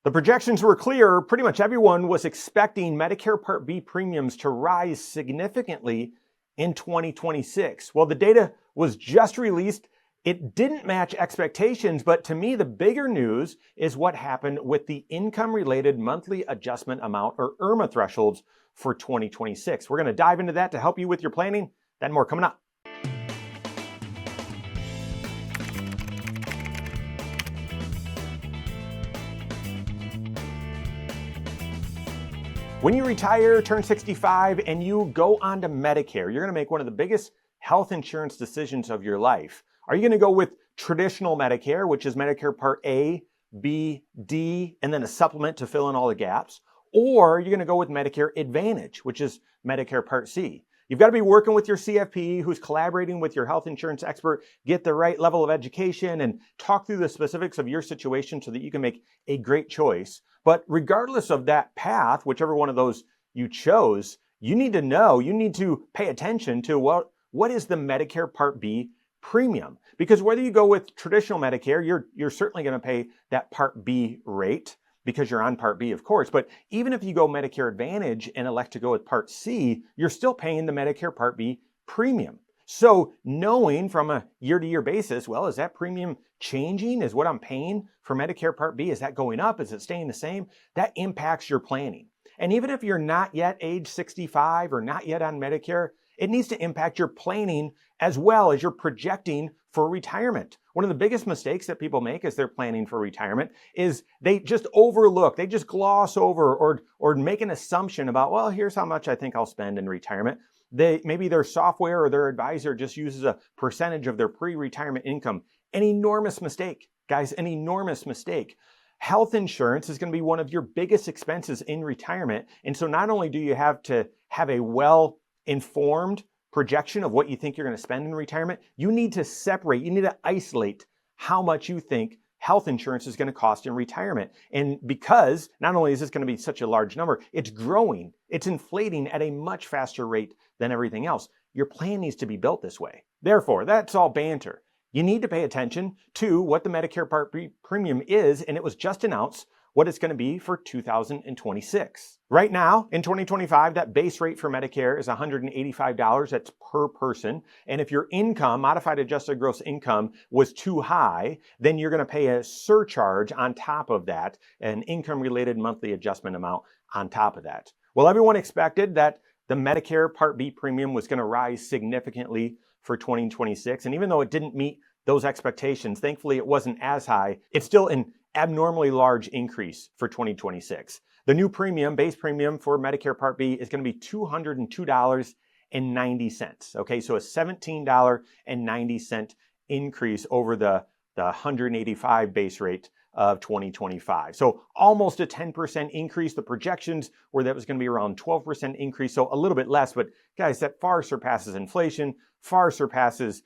The projections were clear. Pretty much everyone was expecting Medicare Part B premiums to rise significantly in 2026. Well, the data was just released. It didn't match expectations, but to me, the bigger news is what happened with the income-related monthly adjustment amount, or IRMAA thresholds, for 2026. We're going to dive into that to help you with your planning. Then more coming up. When you retire, turn 65, and you go on to Medicare, you're going to make one of the biggest health insurance decisions of your life. Are you going to go with traditional Medicare, which is Medicare Part A, B, D, and then a supplement to fill in all the gaps? Or are you going to go with Medicare Advantage, which is Medicare Part C? You've got to be working with your CFP who's collaborating with your health insurance expert, get the right level of education, and talk through the specifics of your situation so that you can make a great choice. But regardless of that path, whichever one of those you chose, you need to know, you need to pay attention to what is the Medicare Part B premium? Because whether you go with traditional Medicare, you're certainly going to pay that Part B rate because you're on Part B, of course. But even if you go Medicare Advantage and elect to go with Part C, you're still paying the Medicare Part B premium. So knowing from a year-to-year basis, well, is that premium changing? Is what I'm paying for Medicare Part B, is that going up? Is it staying the same? That impacts your planning. And even if you're not yet age 65 or not yet on Medicare, it needs to impact your planning as well as you're projecting for retirement. One of the biggest mistakes that people make as they're planning for retirement is they just overlook, they just gloss over or make an assumption about, well, here's how much I think I'll spend in retirement. Maybe their software or their advisor just uses a percentage of their pre-retirement income. An enormous mistake, guys, an enormous mistake. Health insurance is going to be one of your biggest expenses in retirement. And so not only do you have to have a well-informed projection of what you think you're going to spend in retirement, you need to separate, you need to isolate how much you think health insurance is going to cost in retirement. And because not only is this going to be such a large number, it's growing, it's inflating at a much faster rate than everything else. Your plan needs to be built this way. Therefore, that's all banter. You need to pay attention to what the Medicare Part B premium is, and it was just announced what it's going to be for 2026. Right now, in 2025, that base rate for Medicare is $185. That's per person. And if your income, modified adjusted gross income, was too high, then you're going to pay a surcharge on top of that, an income-related monthly adjustment amount on top of that. Well, everyone expected that the Medicare Part B premium was going to rise significantly for 2026. And even though it didn't meet those expectations, thankfully it wasn't as high, it's still an abnormally large increase for 2026. The new premium, base premium for Medicare Part B is going to be $202.90. Okay, so a $17.90 increase over the $185 base rate of 2025. So almost a 10% increase. The projections were that it was going to be around 12% increase, so a little bit less, but guys, that far surpasses inflation, far surpasses,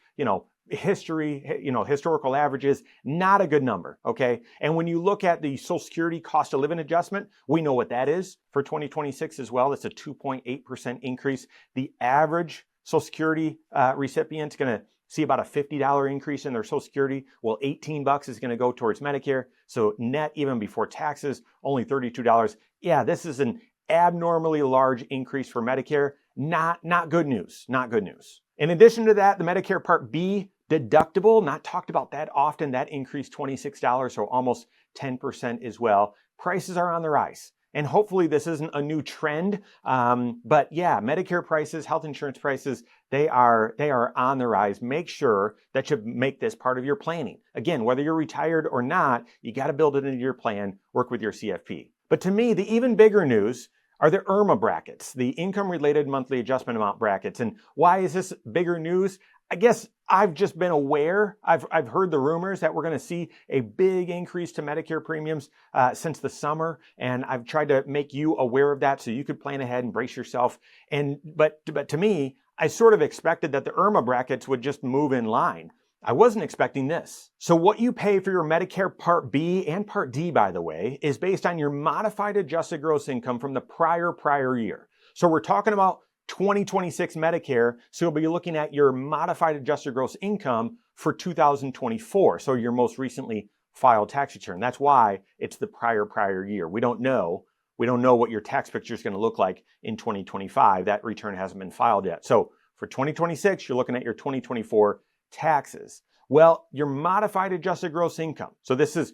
historical averages. Not a good number, okay? And when you look at the Social Security cost of living adjustment, we know what that is for 2026 as well. It's a 2.8% increase. The average Social Security recipient's going to see about a $50 increase in their Social Security. Well, $18 is going to go towards Medicare. So net, even before taxes, only $32. Yeah, this is an abnormally large increase for Medicare. Not good news, not good news. In addition to that, the Medicare Part B deductible, not talked about that often, that increased $26, so almost 10% as well. Prices are on the rise. And hopefully this isn't a new trend, but yeah, Medicare prices, health insurance prices, they are on the rise. Make sure that you make this part of your planning. Again, whether you're retired or not, you got to build it into your plan, work with your CFP. But to me, the even bigger news are the IRMAA brackets, the income-related monthly adjustment amount brackets. And why is this bigger news? I guess I've just been aware, I've heard the rumors that we're going to see a big increase to Medicare premiums since the summer, and I've tried to make you aware of that so you could plan ahead and brace yourself. But to me, I sort of expected that the IRMAA brackets would just move in line. I wasn't expecting this. So what you pay for your Medicare Part B and Part D, by the way, is based on your modified adjusted gross income from the prior year. So we're talking about 2026 Medicare, so you'll be looking at your modified adjusted gross income for 2024, so your most recently filed tax return. That's why it's the prior year. We don't know what your tax picture is going to look like in 2025. That return hasn't been filed yet. So for 2026, you're looking at your 2024 taxes. Well, your modified adjusted gross income. So this is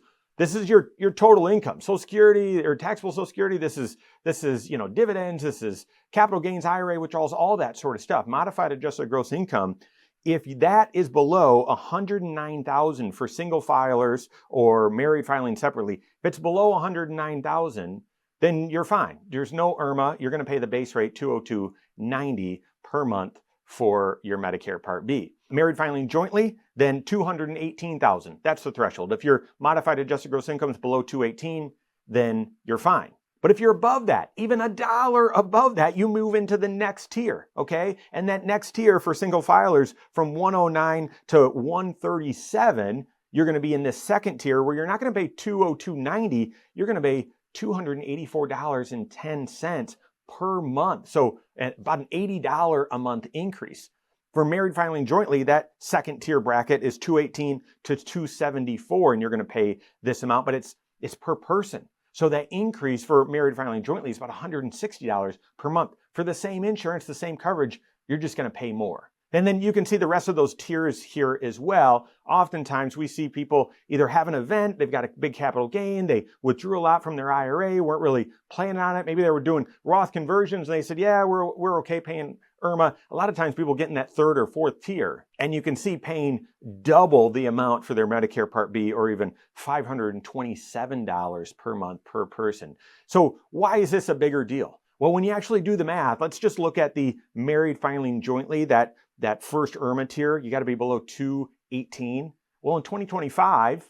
your total income. Social Security or taxable Social Security. This is dividends. This is capital gains, IRA withdrawals, all that sort of stuff. Modified adjusted gross income. If that is below $109,000 for single filers or married filing separately, if it's below $109,000, then you're fine. There's no IRMAA. You're going to pay the base rate $202.90 per month for your Medicare Part B. Married filing jointly, then $218,000. That's the threshold. If your modified adjusted gross income is below $218,000, then you're fine. But if you're above that, even $1 above that, you move into the next tier, okay? And that next tier for single filers from $109 to $137, you're going to be in this second tier where you're not going to pay $202.90, you're going to pay $284.10 per month. So about an $80 a month increase. For married filing jointly, that second tier bracket is $218 to $274, and you're going to pay this amount, but it's per person. So that increase for married filing jointly is about $160 per month. For the same insurance, the same coverage, you're just going to pay more. And then you can see the rest of those tiers here as well. Oftentimes we see people either have an event, they've got a big capital gain, they withdrew a lot from their IRA, weren't really planning on it. Maybe they were doing Roth conversions and they said, yeah, we're okay paying IRMAA. A lot of times people get in that third or fourth tier, and you can see paying double the amount for their Medicare Part B, or even $527 per month per person. So why is this a bigger deal? Well, when you actually do the math, let's just look at the married filing jointly, that first IRMAA tier. You got to be below 218. Well, in 2025,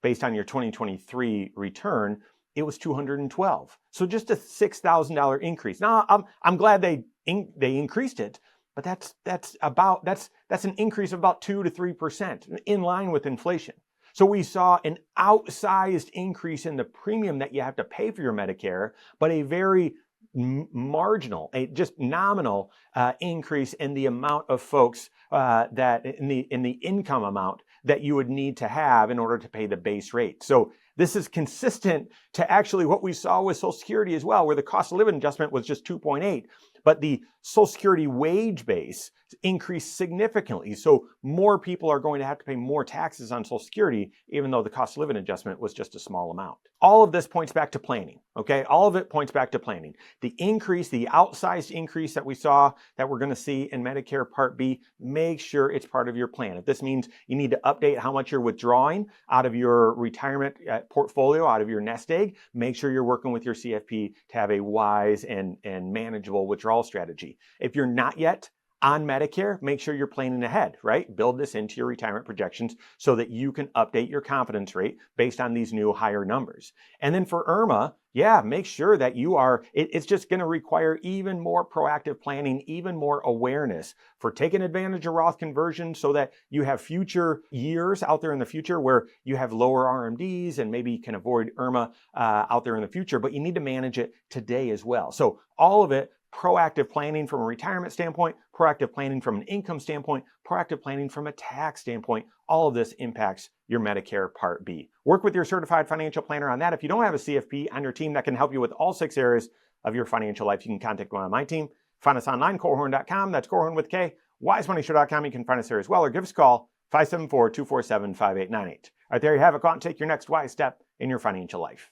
based on your 2023 return, it was 212. So just a $6,000 increase. Now, I'm glad they increased it, but that's an increase of about 2 to 3% in line with inflation. So we saw an outsized increase in the premium that you have to pay for your Medicare, but a very marginal, just nominal increase in the amount of folks that in the income amount that you would need to have in order to pay the base rate. So this is consistent to actually what we saw with Social Security as well, where the cost of living adjustment was just 2.8, but the Social Security wage base increased significantly. So more people are going to have to pay more taxes on Social Security, even though the cost of living adjustment was just a small amount. All of this points back to planning, okay? All of it points back to planning. The increase, the outsized increase that we saw, that we're going to see in Medicare Part B, make sure it's part of your plan. If this means you need to update how much you're withdrawing out of your retirement portfolio, out of your nest egg, make sure you're working with your CFP to have a wise and manageable withdrawal strategy. If you're not yet on Medicare, make sure you're planning ahead, right? Build this into your retirement projections so that you can update your confidence rate based on these new higher numbers. And then for IRMAA, yeah, make sure that it's just going to require even more proactive planning, even more awareness for taking advantage of Roth conversion so that you have future years out there in the future where you have lower RMDs and maybe you can avoid IRMAA out there in the future, but you need to manage it today as well. So all of it, proactive planning from a retirement standpoint, proactive planning from an income standpoint, proactive planning from a tax standpoint. All of this impacts your Medicare Part B. Work with your certified financial planner on that. If you don't have a CFP on your team that can help you with all 6 areas of your financial life, you can contact one on my team. Find us online, Korhorn.com. That's Korhorn with K. WiseMoneyShow.com. You can find us there as well, or give us a call, 574-247-5898. All right, there you have it. Go out and take your next wise step in your financial life.